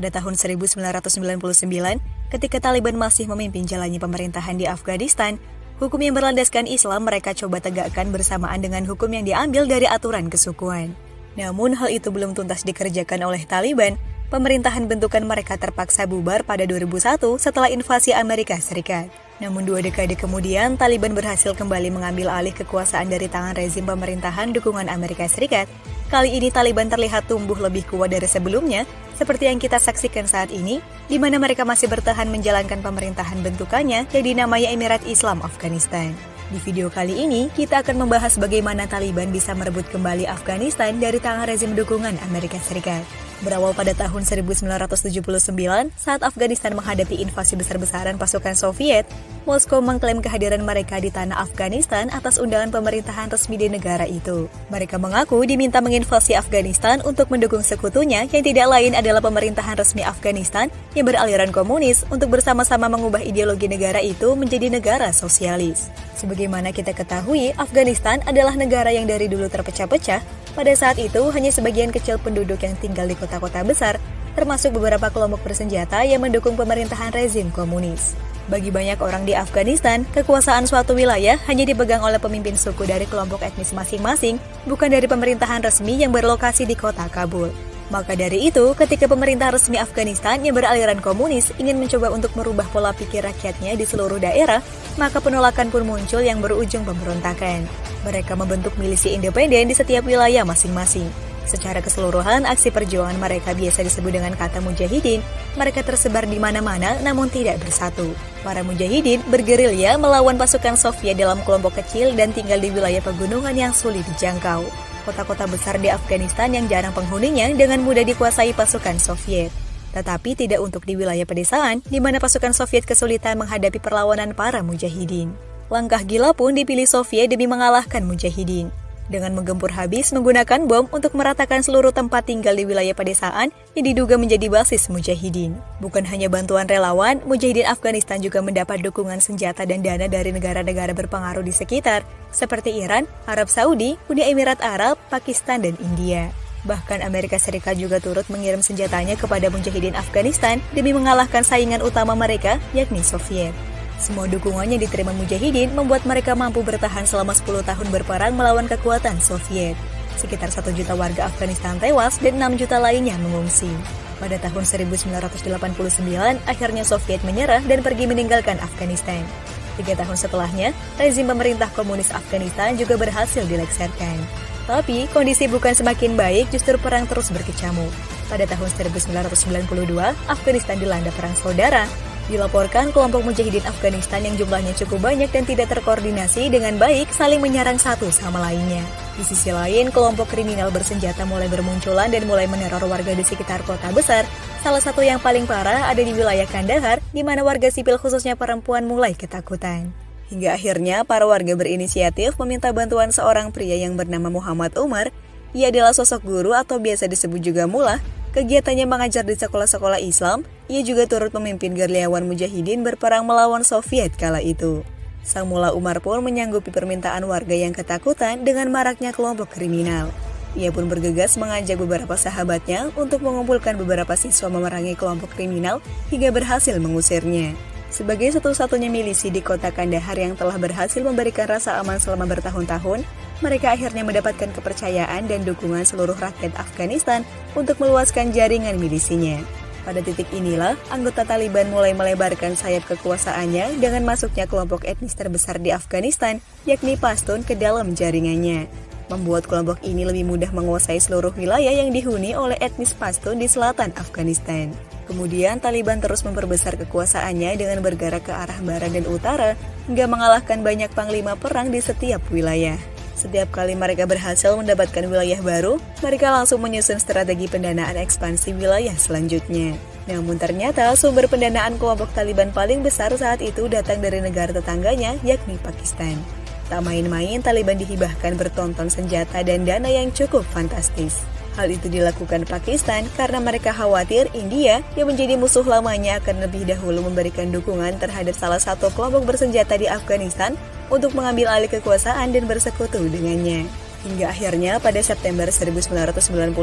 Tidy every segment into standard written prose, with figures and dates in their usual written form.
Pada tahun 1999, ketika Taliban masih memimpin jalannya pemerintahan di Afghanistan, hukum yang berlandaskan Islam mereka coba tegakkan bersamaan dengan hukum yang diambil dari aturan kesukuan. Namun hal itu belum tuntas dikerjakan oleh Taliban. Pemerintahan bentukan mereka terpaksa bubar pada 2001 setelah invasi Amerika Serikat. Namun 2 dekade kemudian, Taliban berhasil kembali mengambil alih kekuasaan dari tangan rezim pemerintahan dukungan Amerika Serikat. Kali ini Taliban terlihat tumbuh lebih kuat dari sebelumnya, seperti yang kita saksikan saat ini, di mana mereka masih bertahan menjalankan pemerintahan bentukannya yang dinamai Emirat Islam Afghanistan. Di video kali ini, kita akan membahas bagaimana Taliban bisa merebut kembali Afghanistan dari tangan rezim dukungan Amerika Serikat. Berawal pada tahun 1979, saat Afghanistan menghadapi invasi besar-besaran pasukan Soviet, Moskow mengklaim kehadiran mereka di tanah Afghanistan atas undangan pemerintahan resmi di negara itu. Mereka mengaku diminta menginvasi Afghanistan untuk mendukung sekutunya yang tidak lain adalah pemerintahan resmi Afghanistan yang beraliran komunis untuk bersama-sama mengubah ideologi negara itu menjadi negara sosialis. Sebagaimana kita ketahui, Afghanistan adalah negara yang dari dulu terpecah-pecah. Pada saat itu, hanya sebagian kecil penduduk yang tinggal di kota-kota besar, termasuk beberapa kelompok bersenjata yang mendukung pemerintahan rezim komunis. Bagi banyak orang di Afghanistan, kekuasaan suatu wilayah hanya dipegang oleh pemimpin suku dari kelompok etnis masing-masing, bukan dari pemerintahan resmi yang berlokasi di kota Kabul. Maka dari itu, ketika pemerintah resmi Afghanistan yang beraliran komunis ingin mencoba untuk merubah pola pikir rakyatnya di seluruh daerah, maka penolakan pun muncul yang berujung pemberontakan. Mereka membentuk milisi independen di setiap wilayah masing-masing. Secara keseluruhan, aksi perjuangan mereka biasa disebut dengan kata mujahidin. Mereka tersebar di mana-mana namun tidak bersatu. Para mujahidin bergerilya melawan pasukan Soviet dalam kelompok kecil dan tinggal di wilayah pegunungan yang sulit dijangkau. Kota-kota besar di Afghanistan yang jarang penghuninya dengan mudah dikuasai pasukan Soviet. Tetapi tidak untuk di wilayah pedesaan, di mana pasukan Soviet kesulitan menghadapi perlawanan para mujahidin. Langkah gila pun dipilih Soviet demi mengalahkan mujahidin. Dengan menggempur habis menggunakan bom untuk meratakan seluruh tempat tinggal di wilayah pedesaan yang diduga menjadi basis mujahidin. Bukan hanya bantuan relawan, mujahidin Afghanistan juga mendapat dukungan senjata dan dana dari negara-negara berpengaruh di sekitar, seperti Iran, Arab Saudi, Uni Emirat Arab, Pakistan, dan India. Bahkan Amerika Serikat juga turut mengirim senjatanya kepada mujahidin Afghanistan demi mengalahkan saingan utama mereka, yakni Soviet. Semua dukungannya diterima mujahidin membuat mereka mampu bertahan selama 10 tahun berperang melawan kekuatan Soviet. Sekitar 1 juta warga Afghanistan tewas dan 6 juta lainnya mengungsi. Pada tahun 1989, akhirnya Soviet menyerah dan pergi meninggalkan Afghanistan. 3 tahun setelahnya, rezim pemerintah komunis Afghanistan juga berhasil dilengsarkan. Tapi, kondisi bukan semakin baik, justru perang terus berkecamuk. Pada tahun 1992, Afghanistan dilanda perang saudara. Dilaporkan kelompok mujahidin Afghanistan yang jumlahnya cukup banyak dan tidak terkoordinasi dengan baik saling menyerang satu sama lainnya. Di sisi lain, kelompok kriminal bersenjata mulai bermunculan dan mulai meneror warga di sekitar kota besar. Salah satu yang paling parah ada di wilayah Kandahar, di mana warga sipil khususnya perempuan mulai ketakutan. Hingga akhirnya para warga berinisiatif meminta bantuan seorang pria yang bernama Muhammad Umar. Ia adalah sosok guru atau biasa disebut juga mullah. Kegiatannya mengajar di sekolah-sekolah Islam. Ia juga turut memimpin gerilyawan mujahidin berperang melawan Soviet kala itu. Sang mullah Umar pun menyanggupi permintaan warga yang ketakutan dengan maraknya kelompok kriminal. Ia pun bergegas mengajak beberapa sahabatnya untuk mengumpulkan beberapa siswa memerangi kelompok kriminal hingga berhasil mengusirnya. Sebagai satu-satunya milisi di kota Kandahar yang telah berhasil memberikan rasa aman selama bertahun-tahun, mereka akhirnya mendapatkan kepercayaan dan dukungan seluruh rakyat Afghanistan untuk meluaskan jaringan milisinya. Pada titik inilah, anggota Taliban mulai melebarkan sayap kekuasaannya dengan masuknya kelompok etnis terbesar di Afghanistan, yakni Pashtun ke dalam jaringannya. Membuat kelompok ini lebih mudah menguasai seluruh wilayah yang dihuni oleh etnis Pashtun di selatan Afghanistan. Kemudian Taliban terus memperbesar kekuasaannya dengan bergerak ke arah barat dan utara, hingga mengalahkan banyak panglima perang di setiap wilayah. Setiap kali mereka berhasil mendapatkan wilayah baru, mereka langsung menyusun strategi pendanaan ekspansi wilayah selanjutnya. Namun ternyata sumber pendanaan kelompok Taliban paling besar saat itu datang dari negara tetangganya, yakni Pakistan. Tak main-main, Taliban dihibahkan bertonton senjata dan dana yang cukup fantastis. Hal itu dilakukan Pakistan karena mereka khawatir India yang menjadi musuh lamanya akan lebih dahulu memberikan dukungan terhadap salah satu kelompok bersenjata di Afghanistan untuk mengambil alih kekuasaan dan bersekutu dengannya. Hingga akhirnya pada September 1996,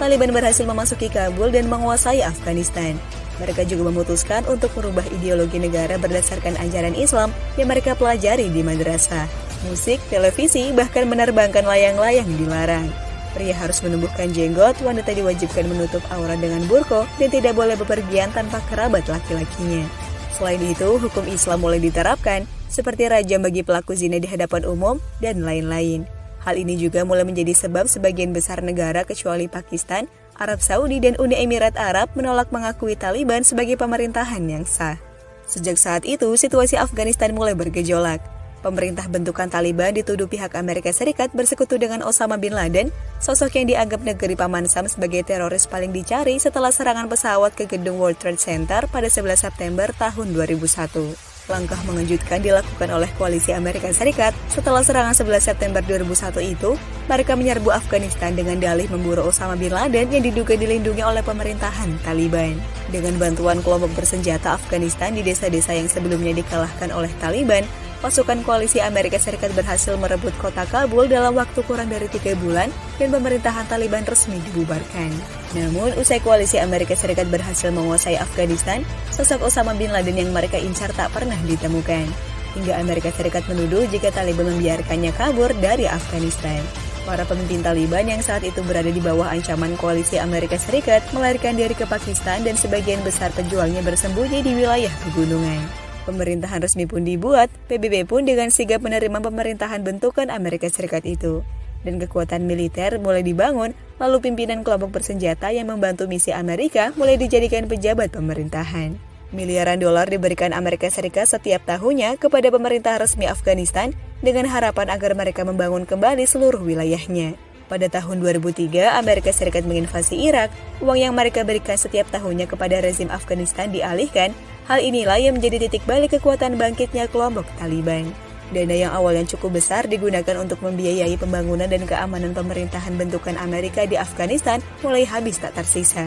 Taliban berhasil memasuki Kabul dan menguasai Afghanistan. Mereka juga memutuskan untuk merubah ideologi negara berdasarkan ajaran Islam yang mereka pelajari di madrasah. Musik, televisi, bahkan menerbangkan layang-layang dilarang. Pria harus menumbuhkan jenggot, wanita diwajibkan menutup aurat dengan burqa, dan tidak boleh bepergian tanpa kerabat laki-lakinya. Selain itu, hukum Islam mulai diterapkan, seperti rajam bagi pelaku zina di hadapan umum, dan lain-lain. Hal ini juga mulai menjadi sebab sebagian besar negara kecuali Pakistan, Arab Saudi, dan Uni Emirat Arab menolak mengakui Taliban sebagai pemerintahan yang sah. Sejak saat itu, situasi Afghanistan mulai bergejolak. Pemerintah bentukan Taliban dituduh pihak Amerika Serikat bersekutu dengan Osama bin Laden, sosok yang dianggap negeri Paman Sam sebagai teroris paling dicari setelah serangan pesawat ke gedung World Trade Center pada 11 September tahun 2001. Langkah mengejutkan dilakukan oleh koalisi Amerika Serikat setelah serangan 11 September 2001 itu, mereka menyerbu Afghanistan dengan dalih memburu Osama bin Laden yang diduga dilindungi oleh pemerintahan Taliban. Dengan bantuan kelompok bersenjata Afghanistan di desa-desa yang sebelumnya dikalahkan oleh Taliban, pasukan koalisi Amerika Serikat berhasil merebut kota Kabul dalam waktu kurang dari 3 bulan dan pemerintahan Taliban resmi dibubarkan. Namun, usai koalisi Amerika Serikat berhasil menguasai Afghanistan, sosok Osama bin Laden yang mereka incar tak pernah ditemukan. Hingga Amerika Serikat menuduh jika Taliban membiarkannya kabur dari Afghanistan. Para pemimpin Taliban yang saat itu berada di bawah ancaman koalisi Amerika Serikat melarikan diri ke Pakistan dan sebagian besar pejuangnya bersembunyi di wilayah pegunungan. Pemerintahan resmi pun dibuat, PBB pun dengan sigap menerima pemerintahan bentukan Amerika Serikat itu. Dan kekuatan militer mulai dibangun, lalu pimpinan kelompok bersenjata yang membantu misi Amerika mulai dijadikan pejabat pemerintahan. Miliaran dolar diberikan Amerika Serikat setiap tahunnya kepada pemerintah resmi Afghanistan dengan harapan agar mereka membangun kembali seluruh wilayahnya. Pada tahun 2003, Amerika Serikat menginvasi Irak. Uang yang mereka berikan setiap tahunnya kepada rezim Afghanistan dialihkan. Hal inilah yang menjadi titik balik kekuatan bangkitnya kelompok Taliban. Dana yang awalnya cukup besar digunakan untuk membiayai pembangunan dan keamanan pemerintahan bentukan Amerika di Afghanistan mulai habis tak tersisa.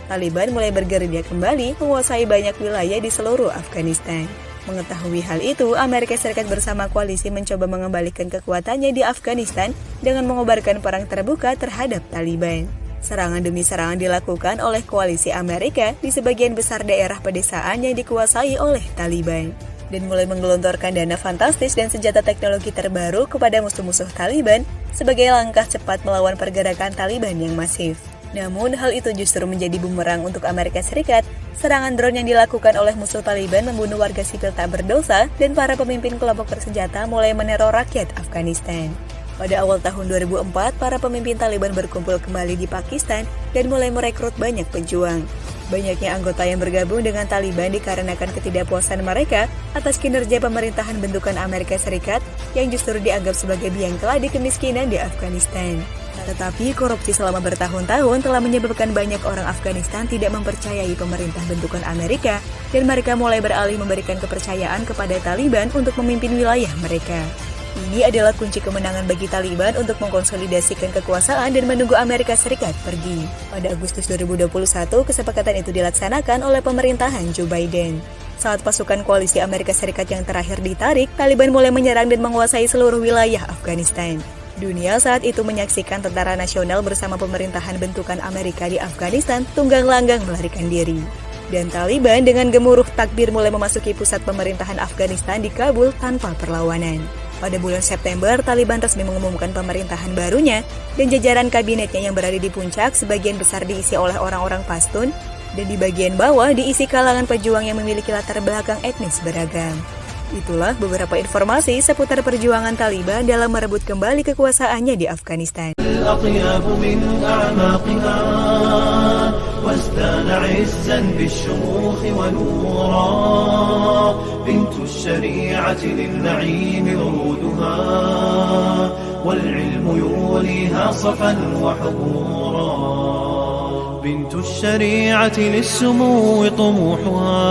Taliban mulai bergerilya kembali menguasai banyak wilayah di seluruh Afghanistan. Mengetahui hal itu, Amerika Serikat bersama koalisi mencoba mengembalikan kekuatannya di Afghanistan dengan mengobarkan perang terbuka terhadap Taliban. Serangan demi serangan dilakukan oleh koalisi Amerika di sebagian besar daerah pedesaan yang dikuasai oleh Taliban. Dan mulai menggelontorkan dana fantastis dan senjata teknologi terbaru kepada musuh-musuh Taliban sebagai langkah cepat melawan pergerakan Taliban yang masif. Namun, hal itu justru menjadi bumerang untuk Amerika Serikat. Serangan drone yang dilakukan oleh musuh Taliban membunuh warga sipil tak berdosa dan para pemimpin kelompok bersenjata mulai meneror rakyat Afghanistan. Pada awal tahun 2004, para pemimpin Taliban berkumpul kembali di Pakistan dan mulai merekrut banyak pejuang. Banyaknya anggota yang bergabung dengan Taliban dikarenakan ketidakpuasan mereka atas kinerja pemerintahan bentukan Amerika Serikat yang justru dianggap sebagai biang keladi kemiskinan di Afghanistan. Tetapi korupsi selama bertahun-tahun telah menyebabkan banyak orang Afghanistan tidak mempercayai pemerintah bentukan Amerika dan mereka mulai beralih memberikan kepercayaan kepada Taliban untuk memimpin wilayah mereka. Ini adalah kunci kemenangan bagi Taliban untuk mengkonsolidasikan kekuasaan dan menunggu Amerika Serikat pergi. Pada Agustus 2021, kesepakatan itu dilaksanakan oleh pemerintahan Joe Biden. Saat pasukan koalisi Amerika Serikat yang terakhir ditarik, Taliban mulai menyerang dan menguasai seluruh wilayah Afghanistan. Dunia saat itu menyaksikan tentara nasional bersama pemerintahan bentukan Amerika di Afghanistan tunggang langgang melarikan diri. Dan Taliban dengan gemuruh takbir mulai memasuki pusat pemerintahan Afghanistan di Kabul tanpa perlawanan. Pada bulan September, Taliban resmi mengumumkan pemerintahan barunya dan jajaran kabinetnya yang berada di puncak sebagian besar diisi oleh orang-orang Pashtun dan di bagian bawah diisi kalangan pejuang yang memiliki latar belakang etnis beragam. Itulah beberapa informasi seputar perjuangan Taliban dalam merebut kembali kekuasaannya di Afghanistan. بنت الشريعة للنعيم ورودها والعلم يوليها صفا وحبورا بنت الشريعة للسمو طموحها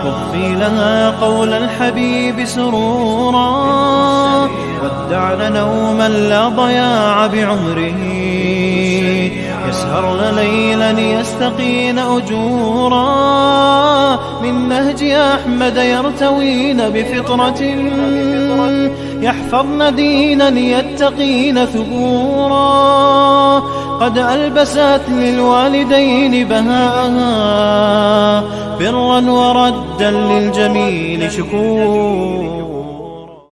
واغفي لها قول الحبيب سرورا ودعنا نوما لا ضياع بعمره يسهرن ليلا يستقين أجورا من نهج أحمد يرتوين بفطرة يحفظن دينا يتقين ثبورا قد ألبست للوالدين بهاءها برا وردا للجميل شكورا